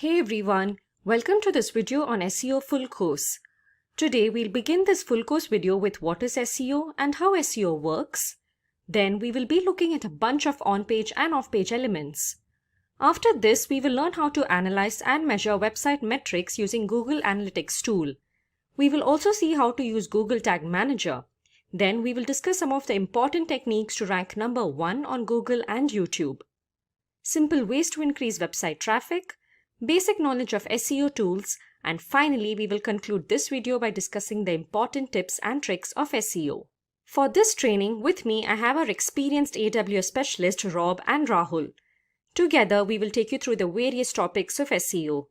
Hey everyone, welcome to this video on SEO full course. Today we'll begin this full course video with what is SEO and how SEO works. Then we will be looking at a bunch of on-page and off-page elements. After this, we will learn how to analyze and measure website metrics using Google Analytics tool. We will also see how to use Google Tag Manager. Then we will discuss some of the important techniques to rank number 1 on Google and YouTube. Simple ways to increase website traffic, basic knowledge of SEO tools, and finally we will conclude this video by discussing the important tips and tricks of SEO. For this training, with me I have our experienced AWS specialist Rob and Rahul. Together we will take you through the various topics of SEO.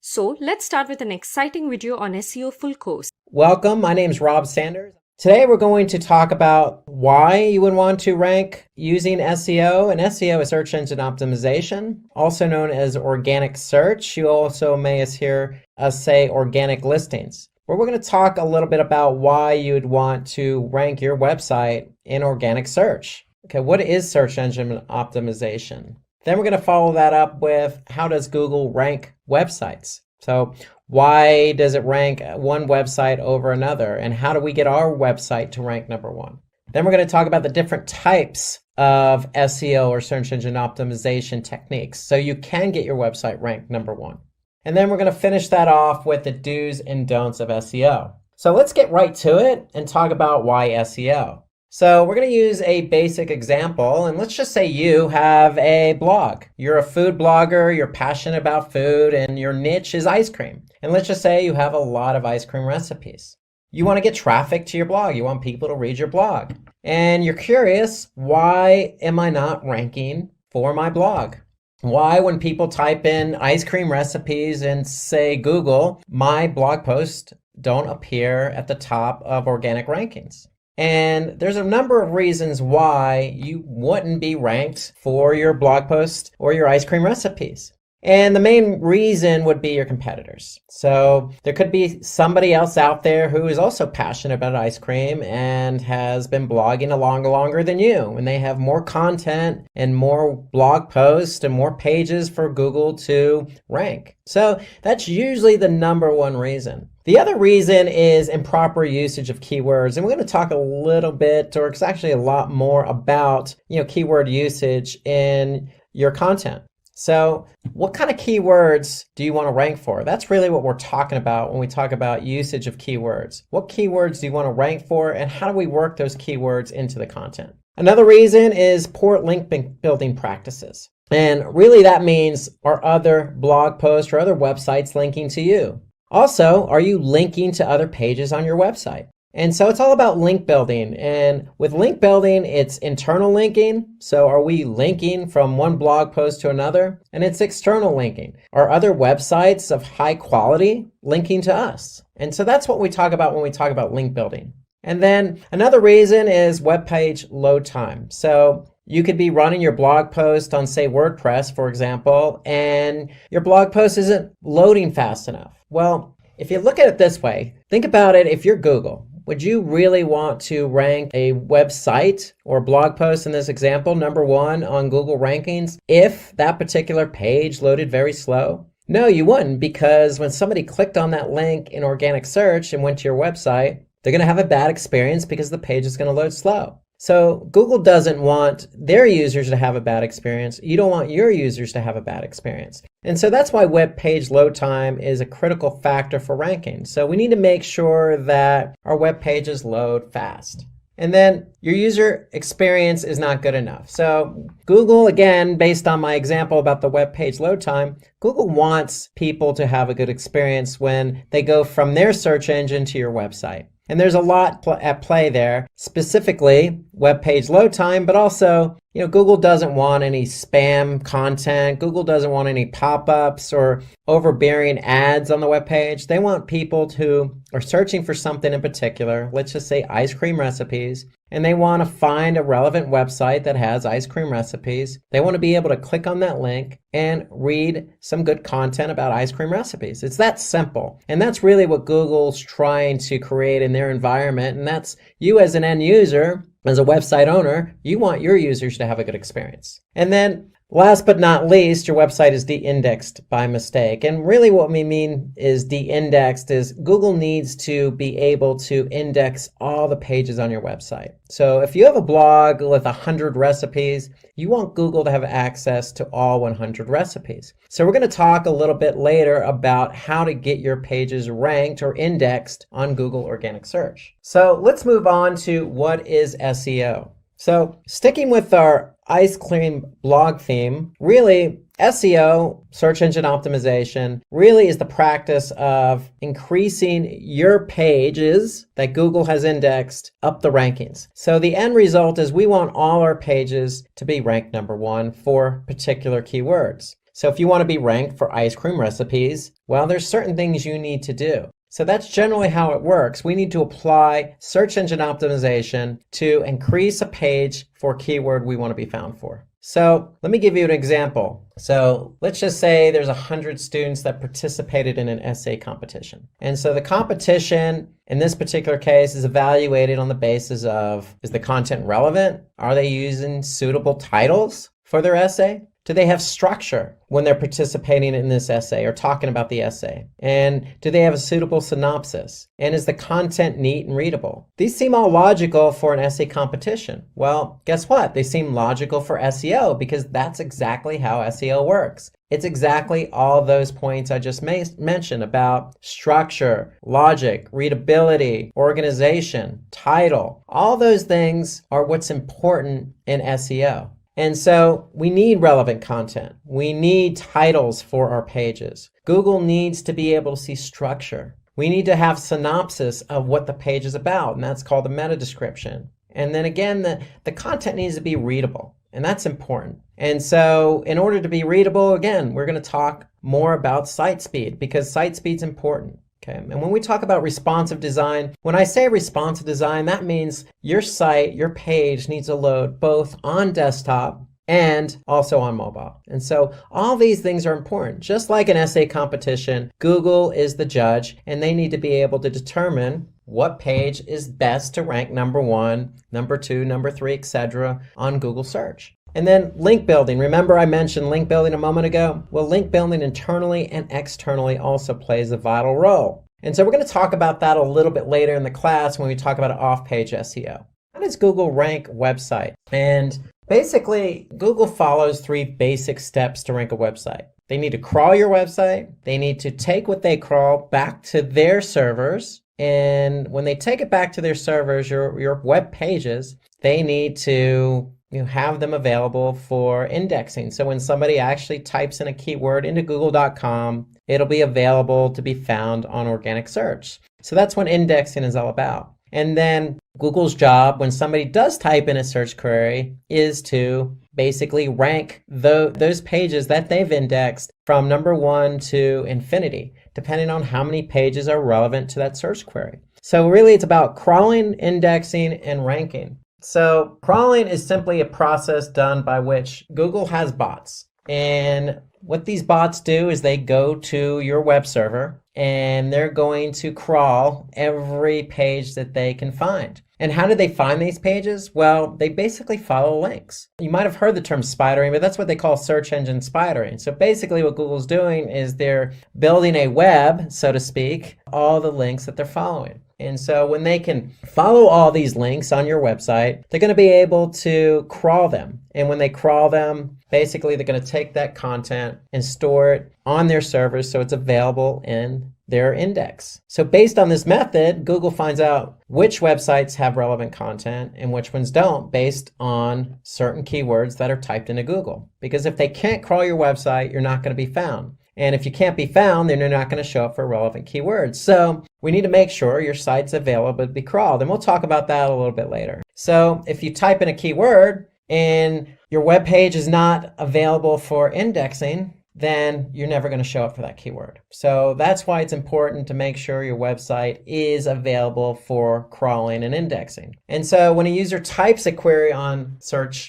So let's start with an exciting video on SEO full course. Welcome, my name is Rob Sanders. Today we're going to talk about why you would want to rank using SEO, and SEO is search engine optimization, also known as organic search. You also may hear us say organic listings. But we're going to talk a little bit about why you'd want to rank your website in organic search. Okay, what is search engine optimization? Then we're going to follow that up with how does Google rank websites? So why does it rank one website over another? And how do we get our website to rank number 1? Then we're going to talk about the different types of SEO or search engine optimization techniques so you can get your website ranked number 1. And then we're going to finish that off with the do's and don'ts of SEO. So let's get right to it and talk about why SEO. So we're going to use a basic example, and let's just say you have a blog. You're a food blogger, you're passionate about food, and your niche is ice cream. And let's just say you have a lot of ice cream recipes. You want to get traffic to your blog. You want people to read your blog. And you're curious, why am I not ranking for my blog? Why, when people type in ice cream recipes and say Google, my blog posts don't appear at the top of organic rankings? And there's a number of reasons why you wouldn't be ranked for your blog post or your ice cream recipes. And the main reason would be your competitors. So there could be somebody else out there who is also passionate about ice cream and has been blogging longer than you. And they have more content and more blog posts and more pages for Google to rank. So that's usually the number one reason. The other reason is improper usage of keywords. And we're going to talk a little bit, or it's actually a lot more about, keyword usage in your content. So what kind of keywords do you want to rank for? That's really what we're talking about when we talk about usage of keywords. What keywords do you want to rank for, and how do we work those keywords into the content? Another reason is poor link building practices. And really that means are other blog posts or other websites linking to you? Also, are you linking to other pages on your website? And so it's all about link building. And with link building, it's internal linking. So are we linking from one blog post to another? And it's external linking. Are other websites of high quality linking to us? And so that's what we talk about when we talk about link building. And then another reason is web page load time. So you could be running your blog post on, say, WordPress, for example, and your blog post isn't loading fast enough. Well, if you look at it this way, think about it. If you're Google, would you really want to rank a website or blog post in this example number 1 on Google rankings if that particular page loaded very slow? No, you wouldn't, because when somebody clicked on that link in organic search and went to your website, they're going to have a bad experience because the page is going to load slow. So Google doesn't want their users to have a bad experience. You don't want your users to have a bad experience. And so that's why web page load time is a critical factor for ranking. So we need to make sure that our web pages load fast. And then your user experience is not good enough. So Google, again, based on my example about the web page load time, Google wants people to have a good experience when they go from their search engine to your website. And there's a lot at play there, specifically web page load time, but also, Google doesn't want any spam content. Google doesn't want any pop-ups or overbearing ads on the web page. They want people who are searching for something in particular, let's just say ice cream recipes, and they want to find a relevant website that has ice cream recipes. They want to be able to click on that link and read some good content about ice cream recipes. It's that simple. And that's really what Google's trying to create in their environment. And that's you as an end user, as a website owner, you want your users to have a good experience. And then Last but not least, your website is de-indexed by mistake. And really what we mean is de-indexed is Google needs to be able to index all the pages on your website. So if you have a blog with 100 recipes, you want Google to have access to all 100 recipes. So we're going to talk a little bit later about how to get your pages ranked or indexed on Google Organic Search. So let's move on to what is SEO. So sticking with our ice cream blog theme, really SEO, search engine optimization, really is the practice of increasing your pages that Google has indexed up the rankings. So the end result is we want all our pages to be ranked #1 for particular keywords. So if you want to be ranked for ice cream recipes, well, there's certain things you need to do. So that's generally how it works. We need to apply search engine optimization to increase a page for a keyword we want to be found for. So let me give you an example. So let's just say there's 100 students that participated in an essay competition. And so the competition in this particular case is evaluated on the basis of, is the content relevant? Are they using suitable titles for their essay? Do they have structure when they're participating in this essay or talking about the essay? And do they have a suitable synopsis? And is the content neat and readable? These seem all logical for an essay competition. Well, guess what? They seem logical for SEO because that's exactly how SEO works. It's exactly all those points I just mentioned about structure, logic, readability, organization, title. All those things are what's important in SEO. And so we need relevant content. We need titles for our pages. Google needs to be able to see structure. We need to have synopsis of what the page is about, and that's called a meta description. And then again, the content needs to be readable, and that's important. And so in order to be readable, again, we're going to talk more about site speed because site speed's important. Okay. And when we talk about responsive design, when I say responsive design, that means your site, your page needs to load both on desktop and also on mobile. And so all these things are important. Just like an essay competition, Google is the judge and they need to be able to determine what page is best to rank #1, #2, #3, etc. on Google search. And then link building. Remember I mentioned link building a moment ago? Well, link building internally and externally also plays a vital role. And so we're going to talk about that a little bit later in the class when we talk about off-page SEO. How does Google rank website? And basically, Google follows 3 basic steps to rank a website. They need to crawl your website. They need to take what they crawl back to their servers. And when they take it back to their servers, your web pages, they need to have them available for indexing. So when somebody actually types in a keyword into google.com, it'll be available to be found on organic search. So that's what indexing is all about. And then Google's job when somebody does type in a search query is to basically rank those pages that they've indexed from #1 to infinity, depending on how many pages are relevant to that search query. So really it's about crawling, indexing, and ranking. So crawling is simply a process done by which Google has bots. And what these bots do is they go to your web server and they're going to crawl every page that they can find. And how do they find these pages? Well, they basically follow links. You might have heard the term spidering, but that's what they call search engine spidering. So basically what Google's doing is they're building a web, so to speak, all the links that they're following. And so when they can follow all these links on your website, they're going to be able to crawl them. And when they crawl them, basically they're going to take that content and store it on their servers so it's available in their index. So based on this method, Google finds out which websites have relevant content and which ones don't based on certain keywords that are typed into Google. Because if they can't crawl your website, you're not going to be found. And if you can't be found, then you're not going to show up for relevant keywords. So we need to make sure your site's available to be crawled. And we'll talk about that a little bit later. So if you type in a keyword and your web page is not available for indexing, then you're never going to show up for that keyword. So that's why it's important to make sure your website is available for crawling and indexing. And so when a user types a query on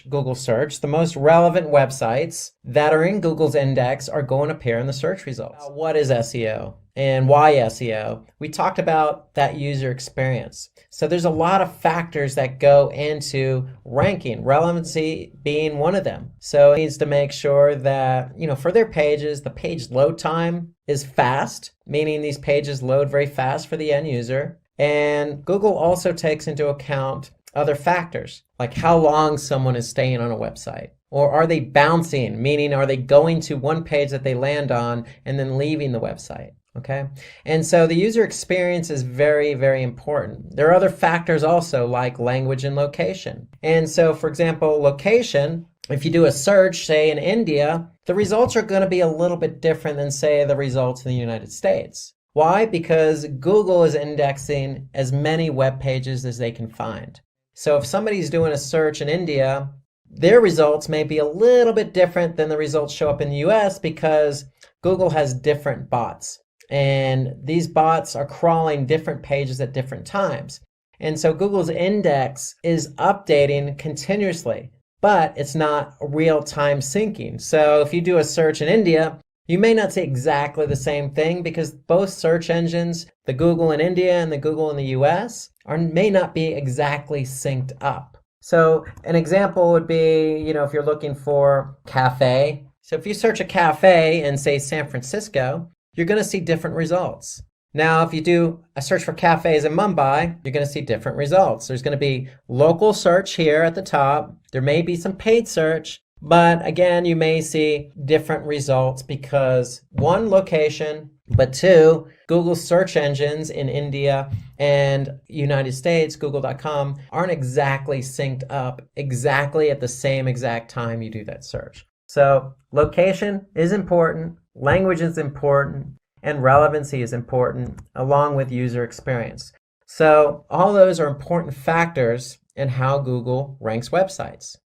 Google search, the most relevant websites that are in Google's index are going to appear in the search results. What is SEO? and why SEO, we talked about that user experience. So there's a lot of factors that go into ranking, relevancy being one of them. So it needs to make sure that, for their pages, the page load time is fast, meaning these pages load very fast for the end user. And Google also takes into account other factors, like how long someone is staying on a website. Or are they bouncing, meaning are they going to one page that they land on and then leaving the website? Okay, and so the user experience is very, very important. There are other factors also, like language and location. And so, for example, location, if you do a search, say in India, the results are going to be a little bit different than, say, the results in the United States. Why? Because Google is indexing as many web pages as they can find. So if somebody's doing a search in India, their results may be a little bit different than the results show up in the US because Google has different bots. And these bots are crawling different pages at different times. And so Google's index is updating continuously, but it's not real-time syncing. So if you do a search in India, you may not see exactly the same thing because both search engines, the Google in India and the Google in the US, may not be exactly synced up. So an example would be, if you're looking for cafe. So if you search a cafe in, say, San Francisco, you're going to see different results. Now, if you do a search for cafes in Mumbai, you're going to see different results. There's going to be local search here at the top. There may be some paid search, but again, you may see different results because one, location, but two, Google search engines in India and United States, google.com, aren't exactly synced up exactly at the same exact time you do that search. So location is important, language is important, and relevancy is important, along with user experience. So all those are important factors in how Google ranks websites.